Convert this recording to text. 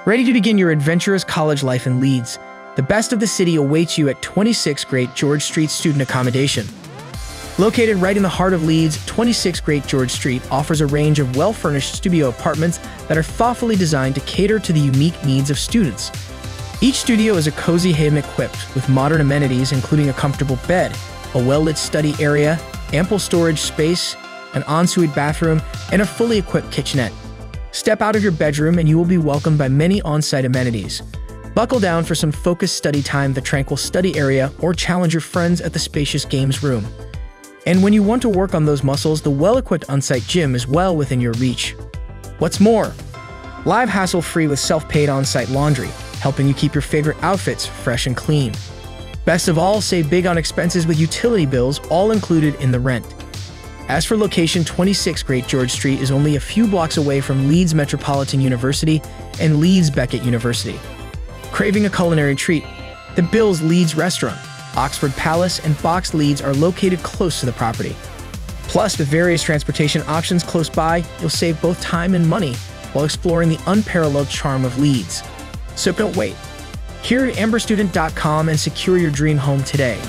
Ready to begin your adventurous college life in Leeds? The best of the city awaits you at 26 Great George Street Student Accommodation. Located right in the heart of Leeds, 26 Great George Street offers a range of well-furnished studio apartments that are thoughtfully designed to cater to the unique needs of students. Each studio is a cozy haven equipped with modern amenities including a comfortable bed, a well-lit study area, ample storage space, an ensuite bathroom, and a fully equipped kitchenette. Step out of your bedroom and you will be welcomed by many on-site amenities. Buckle down for some focused study time, the tranquil study area, or challenge your friends at the spacious games room. And when you want to work on those muscles, the well-equipped on-site gym is well within your reach. What's more, live hassle-free with self-paid on-site laundry, helping you keep your favorite outfits fresh and clean. Best of all, save big on expenses with utility bills all included in the rent. As for location, 26 Great George Street is only a few blocks away from Leeds Metropolitan University and Leeds Beckett University. Craving a culinary treat? The Bill's Leeds Restaurant, Oxford Palace, and Box Leeds are located close to the property. Plus, with various transportation options close by, you'll save both time and money while exploring the unparalleled charm of Leeds. So don't wait. Here at amberstudent.com and secure your dream home today.